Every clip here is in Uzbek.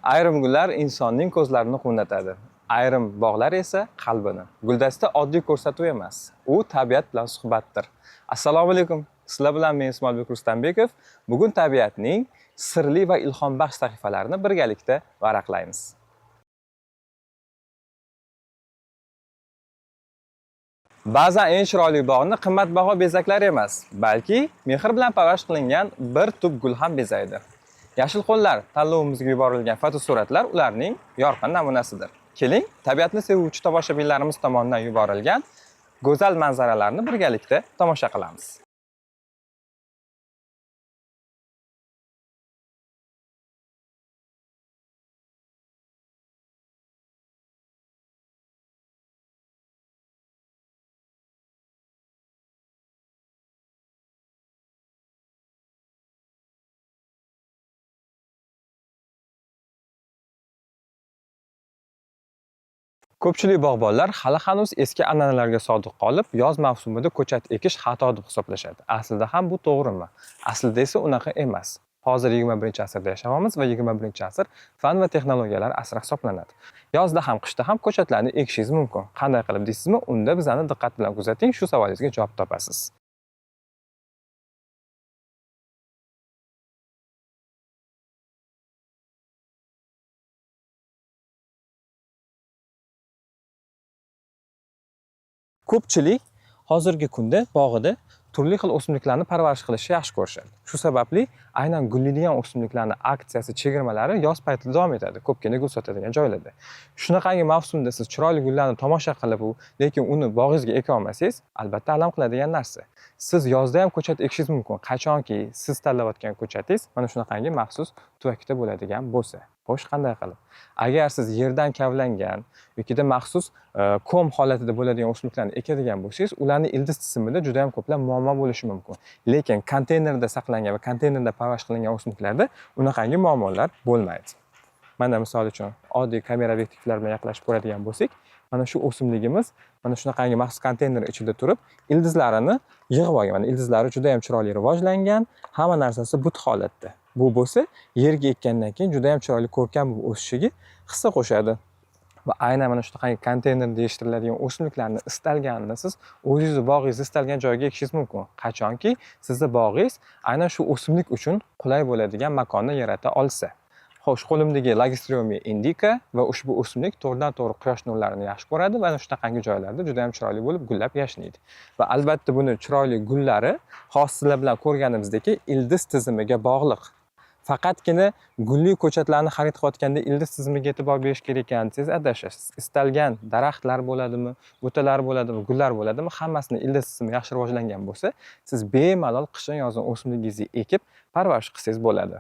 Ayrim gullar insonning ko'zlarini quvnatadi. Ayrim bog'lar esa qalbini. Guldasta oddiy ko'rsatuv emas, u tabiat bilan suhbatdir. Assalomu alaykum. Sizlar bilan men Ismoilbek Rustambekov. Bugun tabiatning sirli va ilhombaxsh sahifalarini birgalikda varaqlaymiz. Ba'zan eng chiroyli bog'ni qimmatbaho bezaklar emas, balki mehr bilan parvarish qilingan bir tup gul ham bezaydi. Yashil qo'llar tanlovimizga yuborilgan fotosuratlar ularning yorqin namunasidir. Keling, tabiatni sevuvchi tomoshabinlarimiz tomonidan yuborilgan go'zal manzaralarni birgalikda tomosha qilamiz. Ko'pchilik bog'bonlar hali hanuz eski an'analarga sodiq qolib, yoz mavsumida ko'chat ekish xato deb hisoblashadi. Aslida ham bu to'g'rimi? Aslida esa unaqa emas. Hozir 21-asrda yashayapmiz va 21-asr fan va texnologiyalar asri hisoblanadi. Yozda ham, qishda ham ko'chatlarni ekishingiz mumkin. Qanday qilib deysizmi? Unda bizani diqqat bilan kuzating, shu savolingizga javob topasiz. Ko'pchilik hozirgi kunda bog'ida turli xil o'simliklarni parvarish qilishni yaxshi ko'rishadi. Shu sababli aynan gullaydigan o'simliklarni aksiyasi, chegirmalari yoz paytida davom etadi, ko'pgina gul sotadigan joylarda. Shunaqangi mavsumda siz chiroyli gullarni tomosha qilib, lekin uni bog'ingizga eka olmasangiz, albatta alam qiladigan narsa. Siz yozda ham ko'chat ekishingiz mumkin, qachonki siz tanlayotgan ko'chatingiz mana shunaqangi maxsus tuvakda bo'ladigan bo'lsa. Xo'sh, qanday qilib? Agar siz yerdan kavlangan yokida maxsus kom holatida bo'ladigan o'simliklarni ekadigan bo'lsangiz, ularning ildiz tizimida juda ham ko'plab muammo bo'lishi mumkin. Lekin konteynerda saqlangan va konteynerda parvarish qilingan o'simliklarda unaqangi muammolar bo'lmaydi. Mana misol uchun oddiy kamera obyektivlar bilan yaqinlashib ko'radigan bo'lsak, mana shu o'simligimiz mana shunaqangi maxsus konteyner ichida turib, ildizlarini yig'ib olgan. Mana ildizlari juda ham chiroyli rivojlangan, hamma narsasi but holatda. Bu bo'lsa, yerga ekkandan keyin juda ham chiroyli ko'rkam bo'lib o'sishiga hissa qo'shadi. Va aynan mana shunaqangi konteynerda yetishtiriladigan o'simliklarni istalganini siz o'zingizni bog'ingizni istalgan joyga ekishingiz mumkin. Qachonki sizni bog'ingiz aynan shu o'simlik uchun qulay bo'ladigan makonni yarata olsa. Xo'sh, qo'limdagi Lagestriomi indica va ushbu o'simlik to'g'ridan-to'g'ri quyosh nurlarini yaxshi ko'radi va shunaqangi joylarda juda ham chiroyli bo'lib gullab yashnaydi. Va albatta buni chiroyli gullari hozirlar bilan ko'rganimizdek ildiz tizimiga bog'liq. Faqatgina gulli ko'chatlarni xarid qilayotganda ildiz tizimiga e'tibor berish kerak ekan desangiz adashasiz. Istalgan daraxtlar bo'ladimi, butalar bo'ladimi, gullar bo'ladimi, hammasini ildiz tizimi yaxshi rivojlangan bo'lsa, siz bemalol qishin yozin o'simligingizni ekib parvarish qilsangiz bo'ladi.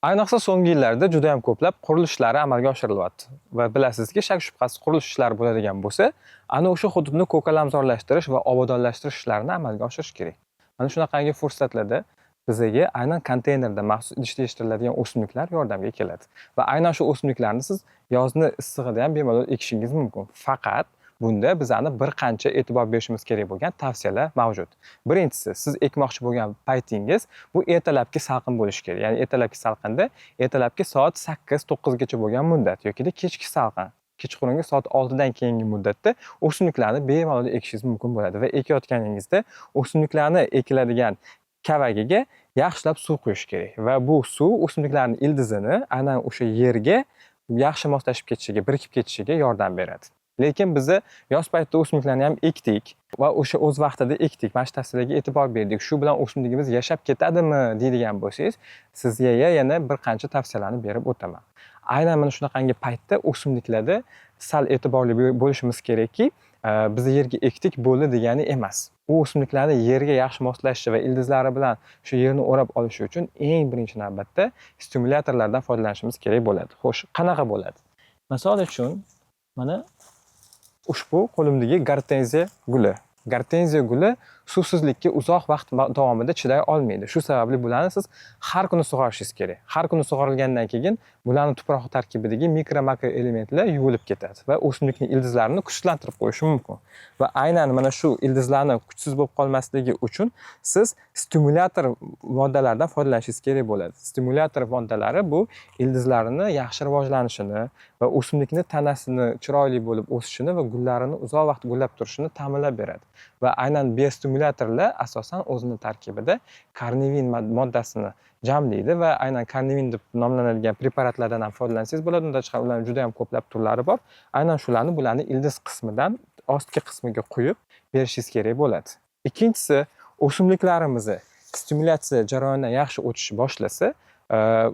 Ayniqsa so'nggi yillarda juda ham ko'plab qurilish ishlari amalga oshirilyapti va bilasizki, shak shubhasiz qurilish ishlari bo'ladigan bo'lsa, ana o'sha hududni ko'kalamzorlashtirish va obodonlashtirish ishlarini amalga oshirish kerak. Mana shunaqangi fursatlarda bizga aynan konteynerda maxsus idishda yetishtiriladigan o'simliklar yordamga keladi va aynan shu o'simliklarni siz yozni issig'ida ham bemalol ekishingiz mumkin. Faqat bunda bizani bir qancha e'tibor berishimiz kerak bo'lgan tavsiyalar mavjud. Birinchisi, siz ekmoqchi bo'lgan paytingiz bu ertalabki salqin bo'lishi kerak. Ya'ni ertalabki salqinda ertalabki soat 8-9 gacha bo'lgan muddat yoki kechki salqin. Kechqurungi soat 6 dan keyingi muddatda o'simliklarni bemalol ekishingiz mumkin bo'ladi va ekayotganingizda o'simliklarni ekiladigan kavagiga yaxshilab suv quyish kerak va bu suv o'simliklarning ildizini aynan o'sha yerga yaxshi moslashib ketishiga, birikib ketishiga yordam beradi. Lekin bizni yoz paytida o'simliklarni ham ekdik va o'sha o'z vaqtida ekdik. Mana shu tavsiyalarga e'tibor berdik. Shu bilan o'simligimiz yashab ketadimi deydigan bo'lsangiz, sizga yana bir qancha tavsiyalarni berib o'taman. Aynan mana shunaqangi paytda o'simliklarda sal e'tiborli bo'lishimiz kerakki, biz yerga ekdik bo'ldi degani emas. U o'simliklarni yerga yaxshi moslashishi va ildizlari bilan shu yerni o'rab olishi uchun eng birinchi navbatda stimulyatorlardan foydalanishimiz kerak bo'ladi. Xo'sh, qanaqa bo'ladi? Misol uchun, mana ushbu qo'limdagi gortenziya guli. Gortenziya guli suvsizlikka uzoq vaqt davomida chiday olmaydi. Shu sababli bularni siz har kuni sug'orishingiz kerak. Har kuni sug'orilgandan keyin bularni tuproq tarkibidagi makro elementlar yuvilib ketadi va o'simlikning ildizlarini kuchlantirib qo'yishi mumkin. Va aynan mana shu ildizlarni kuchsiz bo'lib qolmasligi uchun siz stimulyator moddalardan foydalanishingiz kerak bo'ladi. Stimulyator moddalari bu ildizlarini yaxshi rivojlanishini va o'simlikni tanasini chiroyli bo'lib o'sishini va gullarini uzoq vaqt gullab turishini ta'minlab beradi. Va aynan biostimulyatorlar asosan o'zini tarkibida karnivin moddasini jamlaydi va aynan karnivin deb nomlanadigan preparatlardan ham foydalansangiz bo'ladi. Undan tashqari ularning juda ham ko'plab turlari bor. Aynan bularni ildiz qismidan ostki qismiga quyib berishingiz kerak bo'ladi. Ikkinchisi, o'simliklarimizni stimulyatsiya jarayonidan yaxshi o'tish boshlasa,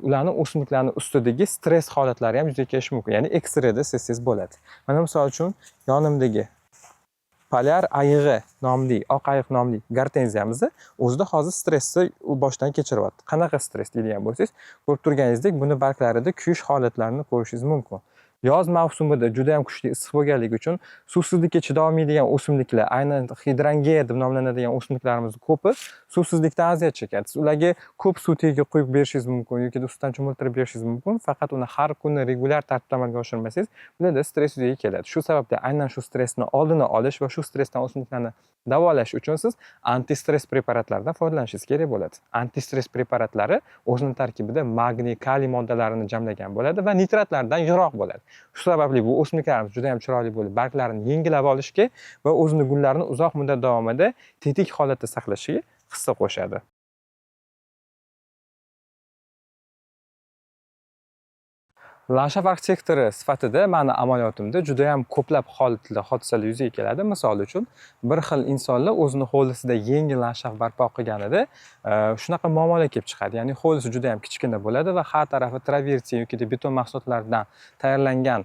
ularni o'simliklarni ustidagi stress holatlari ham yuzaga kelishi mumkin. Ya'ni X-rayda sezsangiz bo'ladi. Mana misol uchun yonimdagi polyar ayig'i nomli, oq ayiq nomli gortenziyamizni o'zida hozir stressni boshdan kechiryapti. Qanaqa stress deydigan bo'lsangiz, ko'rib turganingizdek, buni barglarida kuyish holatlarini ko'rishingiz mumkin. Yoz mavsumida juda ham kuchli issiq bo'lganligi uchun suvsizlikka chiday olmaydigan o'simliklar, aynan hidrangeya deb nomlanadigan o'simliklarimiz ko'pi suvsizlikdan aziyat chekadi. Siz ularga ko'p suv tagiga quyib berishingiz mumkin yoki ustidan cho'miltirib berishingiz mumkin, faqat uni har kuni regular tartibda amalga oshirmasangiz, ularda stress yuzaga keladi. Shu sababli aynan shu stressni oldini olish va shu stressdan o'simliklarni davolash uchun siz antistress preparatlardan foydalanishingiz kerak bo'ladi. Antistress preparatlari o'zining tarkibida magniy, kaliy moddalarini jamlagan bo'ladi va nitratlardan yiroq bo'ladi. Shu sababli bu o'simliklarimiz juda ham chiroyli bo'lib, barglarini yengillab olishga va o'zini gullarini uzoq muddat davomida tetik holatda saqlashiga hissa qo'shadi. Landschaft sektori sifatida meni amaliyotimda juda ham ko'plab hodisalar yuzaga keladi. Misol uchun, bir xil insonlar o'zini hovlisida yengil landschaft barpo qilganida shunaqa muammolar kelib chiqadi. Ya'ni hovlisi juda ham kichkina bo'ladi va har tarafi traversiya yoki beton mahsulotlaridan tayyorlangan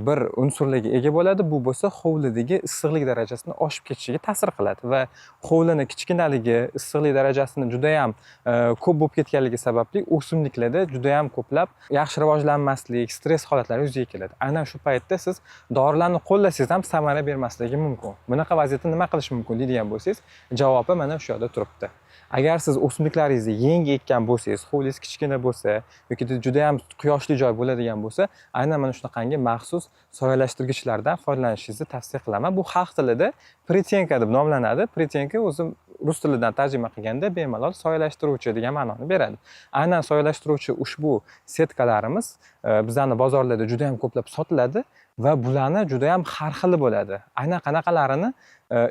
bir unsurlarga ega bo'ladi. Bu bo'lsa hovlidagi issiqlik darajasini oshib ketishiga ta'sir qiladi va hovlini kichkinaligi, issiqlik darajasini juda ham ko'p bo'lib ketganligi sababli o'simliklarda juda ham ko'plab yaxshi rivojlanmaslik, stress holatlari yuzaga keladi. Aynan shu paytda siz dorilarni qo'llasangiz ham samara bermasligi mumkin. Bunaqa vaziyatda nima qilish mumkin deydigan bo'lsangiz, javobi mana shu yerda turibdi. Agar siz o'simliklaringizni yangi ekkan bo'lsangiz, hovlingiz kichkina bo'lsa yoki juda ham quyoshli joy bo'ladigan bo'lsa, aynan mana shunaqangi maxsus soyalashtirgichlardan foydalanishingizni tavsiya qilaman. Bu xalq tilida pretenka deb nomlanadi. Pretenka o'zi rus tilidan tarjima qilganda bemalol soyalashtiruvchi degan ma'noni beradi. Aynan soyalashtiruvchi ushbu setkalarimiz bizlarning bozorlarda juda ham ko'plab sotiladi va bularni juda ham har xili bo'ladi. Aynan qanaqalarini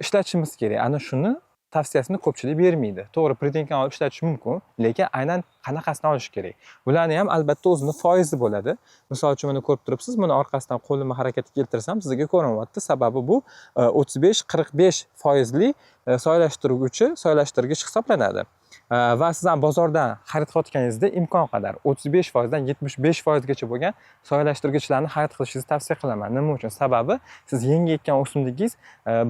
ishlatishimiz kerak. Ana shuni tavsiyasini ko'pchilik bermaydi. To'g'ri, pretenkani olib ishlatish mumkin, lekin aynan qanaqasini olish kerak. Bularning ham albatta o'zining foizi bo'ladi. Misol uchun mana ko'rib turibsiz, buni orqasidan qo'limni harakatga keltirsam sizga ko'rinyapti. Sababi bu 35-45% soyalashtirgich hisoblanadi. Va siz ham bozordan xarid qilayotganingizda imkon qadar 35% dan 75% gacha bo'lgan soyalashtirgichlarni xarid qilishingizni tavsiya qilaman. Nima uchun? Sababi siz yangi ekkan o'simligingiz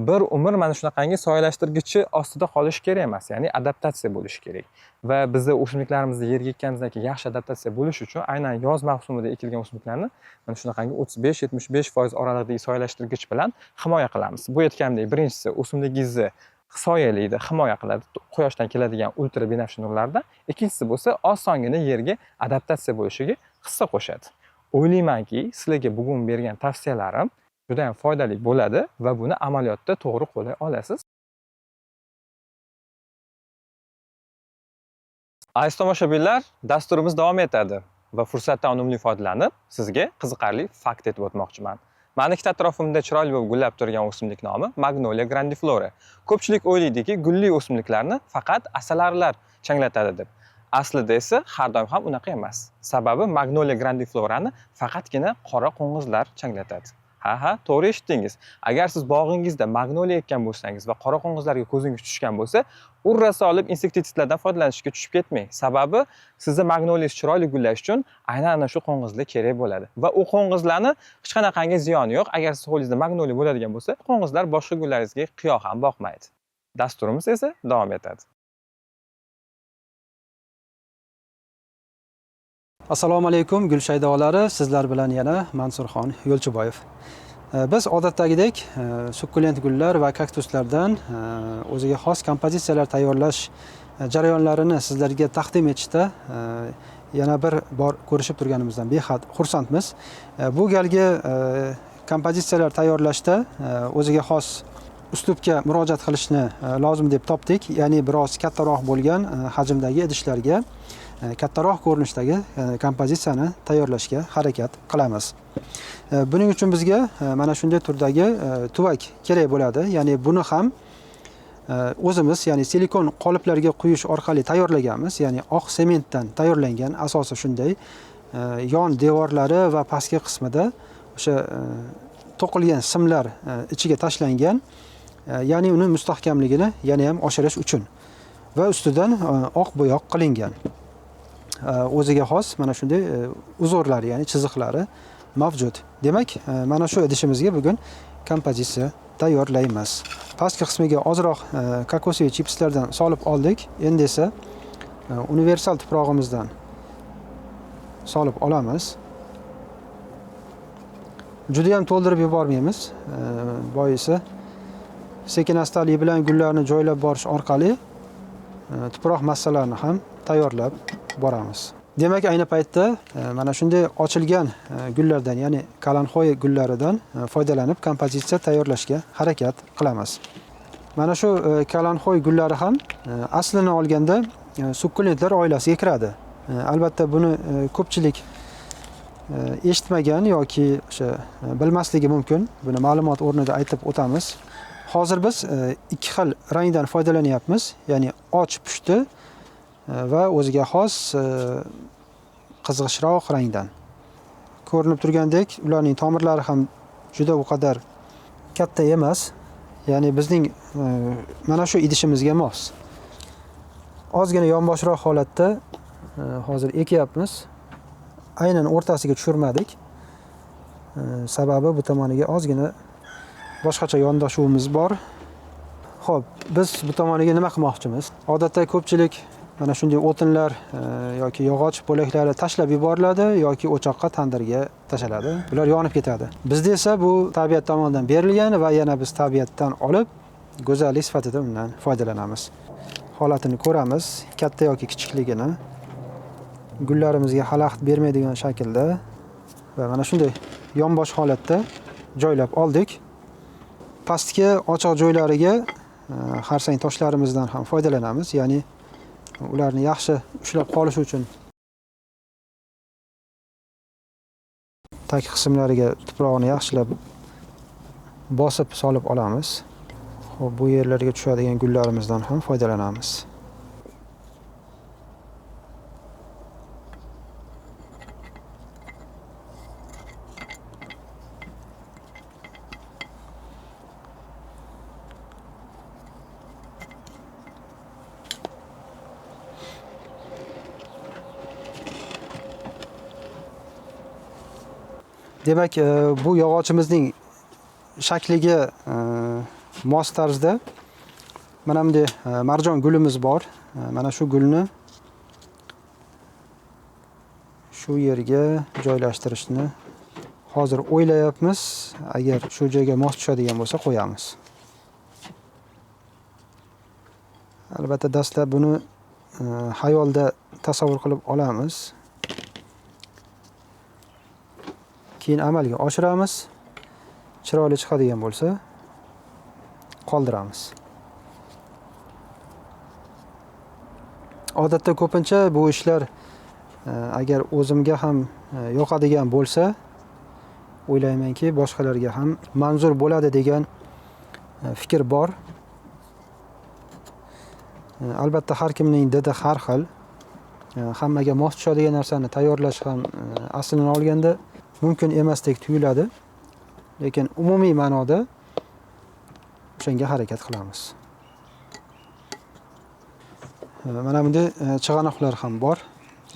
bir umr mana shunaqangi soyalashtirgichi ostida qolishi kerak emas, ya'ni adaptatsiya bo'lishi kerak. Va bizni o'simliklarimizni yerga ekkanimizdan keyin yaxshi adaptatsiya bo'lishi uchun aynan yoz mavsumida ekilgan o'simliklarni mana shunaqangi 35-75% oralig'idagi soyalashtirgich bilan himoya qilamiz. Bu aytganimdek, birinchisi o'simligingizni soyalaydi, himoya qiladi quyoshdan keladigan ultra binafsha nurlardan. Ikkinchisi bo'lsa, osongina yerga adaptatsiya bo'lishiga hissa qo'shadi. O'ylaymanki, sizlarga bugun bergan tavsiyalarim juda ham foydali bo'ladi va buni amaliyotda to'g'ri qo'llay olasiz. Aziz tomoshabinlar, dasturimiz davom etadi va fursatdan unumli foydalanib, sizga qiziqarli fakt aytib o'tmoqchiman. Meni atrofimda chiroyli bo'lib gullab turgan o'simlik nomi Magnolia grandiflora. Ko'pchilik o'ylaydiki, gulli o'simliklarni faqat asalarilar changlatadi deb. Aslida esa har doim ham unaqa emas. Sababi Magnolia grandiflorani faqatgina qora qo'ng'izlar changlatadi. Ha, to'g'ri eshitdingiz. Agar siz bog'ingizda magnolia ekkan bo'lsangiz va qora qo'ng'izlarga ko'zingiz tushgan bo'lsa, urrasi olib insektisitlardan foydalanishga tushib ketmang. Sababi sizni magnoliyangiz chiroyli gullash uchun aynan shu qo'ng'izlar kerak bo'ladi. Va u qo'ng'izlarni hech qanaqangi ziyoni yo'q. Agar siz hovlingizda magnoliya bo'ladigan bo'lsa, qo'ng'izlar boshqa gullaringizga qiyo ham boqmaydi. Dasturimiz esa davom etadi. Assalomu alaykum Gulshayda olari, sizlar bilan yana Mansurxon Yo'lchiboyev. Biz odatdagidek sukkulent gullar va kaktuslardan o'ziga xos kompozitsiyalar tayyorlash jarayonlarini sizlarga taqdim etishda yana bir bor ko'rishib turganimizdan behad xursandmiz. Bu galgi kompozitsiyalar tayyorlashda o'ziga xos uslubga murojaat qilishni lozim deb topdik. Ya'ni biroz kattaroq bo'lgan hajmdagi idishlarga kattaroq ko'rinishdagi kompozitsiyani tayyorlashga harakat qilamiz. Buning uchun bizga mana shunday turdagi tuvak kerak bo'ladi. Ya'ni buni ham o'zimiz, ya'ni silikon qoliplarga quyish orqali tayyorlaganmiz. Ya'ni oq sementdan tayyorlangan, asosi shunday. Yon devorlari va pastki qismida o'sha to'qilgan simlar ichiga tashlangan. Ya'ni uni mustahkamligini yana ham oshirish uchun va ustidan oq bo'yoq qilingan. O'ziga xos mana shunday uzorlari, ya'ni chiziqlari mavjud. Demak, mana shu idishimizga bugun kompozitsiya tayyorlaymiz. Pastki qismiga ozroq kokosli chipslardan solib oldik. Endi esa universal tuprog'imizdan solib olamiz. Juda ham to'ldirib yubormaymiz. Boisi sekin-astalik bilan gullarni joylab borish orqali tuproq massalarini ham tayyorlab boramiz. Demak, ayni paytda mana shunday ochilgan gullardan, ya'ni kalanxoy gullaridan foydalanib kompozitsiya tayyorlashga harakat qilamiz. Mana shu kalanxoy gullari ham aslini olganda sukkulentlar oilasiga kiradi. Albatta buni ko'pchilik eshitmagan yoki o'sha bilmasligi mumkin. Buni ma'lumot o'rnida aytib o'tamiz. Hozir biz ikki xil rangdan foydalanyapmiz, ya'ni och pushti va o'ziga xos qizg'ishroq rangdan. Ko'rinib turgandek, ularning tomirlari ham juda u qadar katta emas. Ya'ni bizning mana shu idishimizga mos. Ozgina yonboshroq holatda hozir ekyapmiz. Aynan o'rtasiga tushirmadik. Sababi bu tomoniga ozgina boshqacha yondashuvimiz bor. Xo'p, biz bu tomoniga nima qilmoqchimiz? Odatda ko'pchilik mana shunday o'tinlar yoki yog'och bo'laklari tashlab yuboriladi yoki o'choqqa, tandirga tashaladi. Bular yonib ketadi. Bizda esa bu tabiat tomonidan berilgan va yana biz tabiatdan olib go'zallik sifatida undan foydalanamiz. Holatini ko'ramiz, katta yoki kichikligini. Gullarimizga xalaqit bermaydigan shaklda va mana shunday yonbosh holatda joylab oldik. Pastki ochiq joylariga xarsang toshlarimizdan ham foydalanamiz, ya'ni ularni yaxshi ushlab qolish uchun tag qismlariga tuproqni yaxshilab bosib solib olamiz. Xo'p, bu yerlarga tushadigan gullarimizdan ham foydalanamiz. Demak, bu yog'ochimizning shakliga mos tarzda mana bunday marjon gulimiz bor. Mana shu gulni shu yerga joylashtirishni hozir o'ylayapmiz. Agar shu joyga mos tushadigan bo'lsa qo'yamiz. Albatta dastlab buni xayolda tasavvur qilib olamiz. Keyin amalga oshiramiz. Chiroyli chiqadigan bo'lsa qoldiramiz. Odatda ko'pincha bu ishlar agar o'zimga ham yoqadigan bo'lsa, o'ylaymanki boshqalarga ham manzur bo'ladi degan fikr bor. Albatta har kimning didi har xil. Hammaga mos tushadigan narsani tayyorlash ham aslini olganda mumkin emasdek tuyuladi. Lekin umumiy ma'noda o'shanga harakat qilamiz. Mana bunday chig'anoqlar ham bor.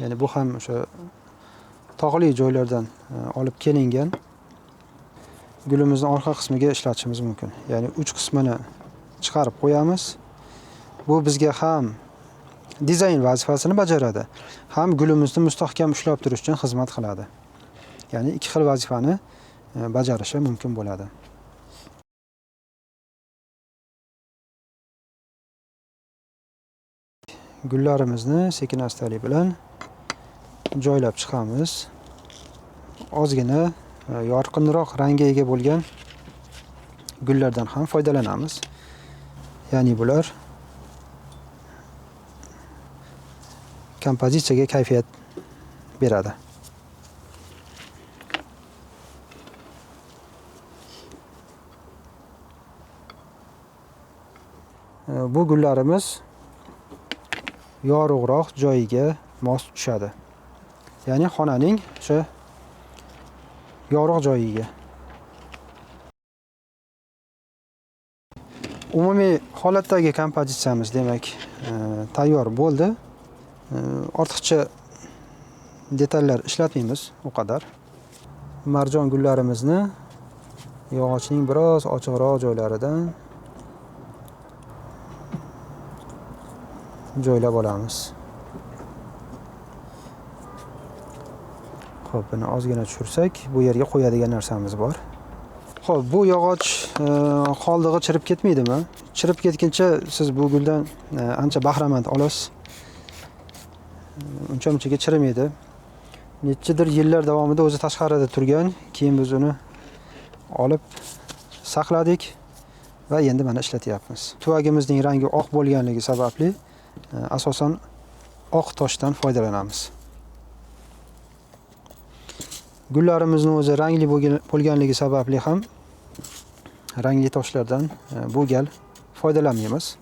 Ya'ni bu ham o'sha tog'li joylardan olib kelingan. Gulimizning orqa qismiga ishlatishimiz mumkin. Ya'ni uch qismini chiqarib qo'yamiz. Bu bizga ham dizayn vazifasini bajaradi, ham gulimizni mustahkam ushlab turish uchun xizmat qiladi. Ya'ni ikki xil vazifani bajarishi mumkin bo'ladi. Gullarimizni sekin-astalik bilan joylab chiqamiz. Ozgina yorqinroq rangga ega bo'lgan gullardan ham foydalanamiz. Ya'ni bular kompozitsiyaga kayfiyat beradi. Bu gullarimiz yorug'roq joyiga mos tushadi. Ya'ni xonaning o'sha yorug' joyiga. Umumiy holatdagi kompozitsiyamiz demak tayyor bo'ldi. Ortiqcha detallar ishlatmaymiz u qadar. Marjon gullarimizni yog'ochning biroz ochiqroq joylaridan joylab olamiz. Xo'p, buni ozgina tushirsak, bu yerga qo'yadigan narsamiz bor. Xo'p, bu yog'och qoldig'i chirib ketmaydimi? Chirib ketguncha siz bu guldan ancha bahramand olasiz. Uncha-munchaga chirimaydi. Nechadir yillar davomida o'zi tashqarida turgan, keyin biz uni olib saqladik va endi mana ishlatyapmiz. Tuvagimizning rangi oq bo'lganligi sababli asosan oq toshdan foydalanamiz. Gullarimizni o'zi rangli bo'lganligi sababli ham rangli toshlardan bu gal foydalanmaymiz.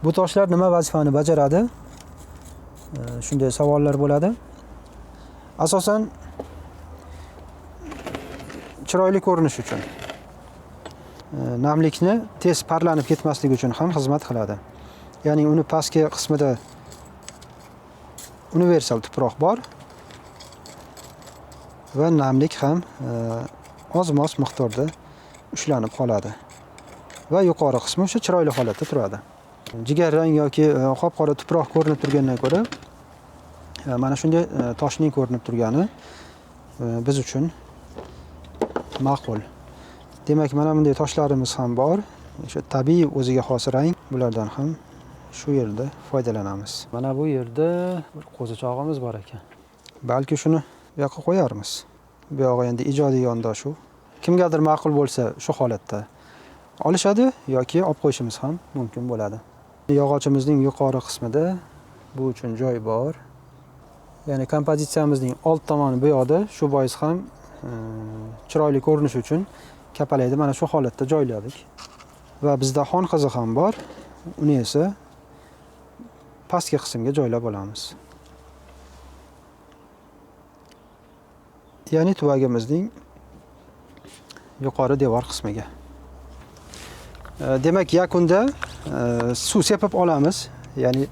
Bu toshlar nima vazifani bajaradi? Shunday savollar bo'ladi. Asosan chiroyli ko'rinish uchun, namlikni tez parlanib ketmasligi uchun ham xizmat qiladi. Ya'ni uni pastki qismida universal tuproq bor va namlik ham oz-moz miqdorda ushlanib qoladi. Va yuqori qismi o'sha chiroyli holatda turadi. Jigar rang yoki qop-qora tuproq ko'rinib turgandan ko'ra, mana shunday toshning ko'rinib turgani biz uchun ma'qul. Demak, mana bunday toshlarimiz ham bor. O'sha tabiiy o'ziga xos rang, bulardan ham shu yerda foydalanamiz. Mana bu yerda bir qo'zichog'imiz bor ekan. Balki shuni bu yoqqa qo'yarmiz. Bu yog'i endi ijodiy yondashuv. Kimgadir ma'qul bo'lsa shu holatda olishadi yoki olib qo'yishimiz ham mumkin bo'ladi. Yog'ochimizning yuqori qismida bu uchun joy bor. Ya'ni kompozitsiyamizning old tomoni bu yoqda, shu bois ham chiroyli ko'rinish uchun kapalayda mana shu holatda joyladik. Va bizda xon qizi ham bor. Uni esa pastki qismga joylab olamiz. Ya'ni tuvagimizning yuqori devor qismiga. Demak, yakunda suv sepib olamiz. Ya'ni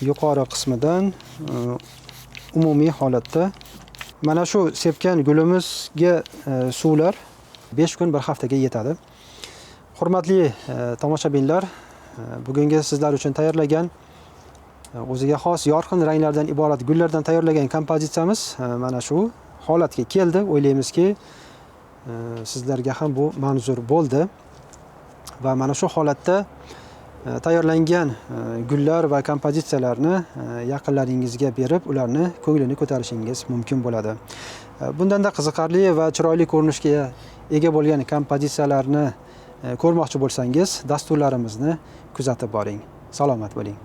yuqori qismidan umumiy holatda mana shu sepgan gulimizga suvlar 5 kun bir haftaga yetadi. Hurmatli tomoshabinlar, bugungi sizlar uchun tayyorlagan o'ziga xos yorqin ranglardan iborat gullardan tayyorlagan kompozitsiyamiz mana shu holatga keldi. O'ylaymizki, sizlarga ham bu manzur bo'ldi. Va mana shu holatda tayyorlangan gullar va kompozitsiyalarni yaqinlaringizga berib, ularni ko'nglini ko'tarishingiz mumkin bo'ladi. Bundanda qiziqarli va chiroyli ko'rinishga ega bo'lgan kompozitsiyalarni ko'rmoqchi bo'lsangiz, dasturlarimizni kuzatib boring. Salomat bo'ling.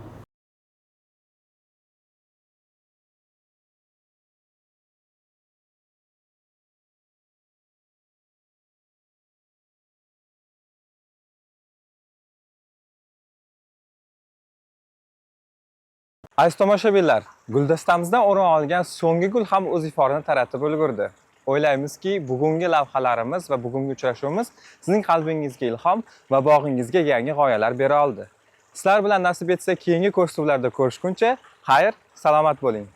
Aziz tomoshabinlar, guldastamizdan o'rin olgan so'nggi gul ham o'z ifodasini taratib ulgurdi. O'ylaymizki, bugungi lavhalarimiz va bugungi uchrashuvimiz sizning qalbingizga ilhom va bog'ingizga yangi g'oyalar bera oldi. Sizlar bilan nasib etsa keyingi ko'rsatuvlarda ko'rishguncha, xayr, salomat bo'ling.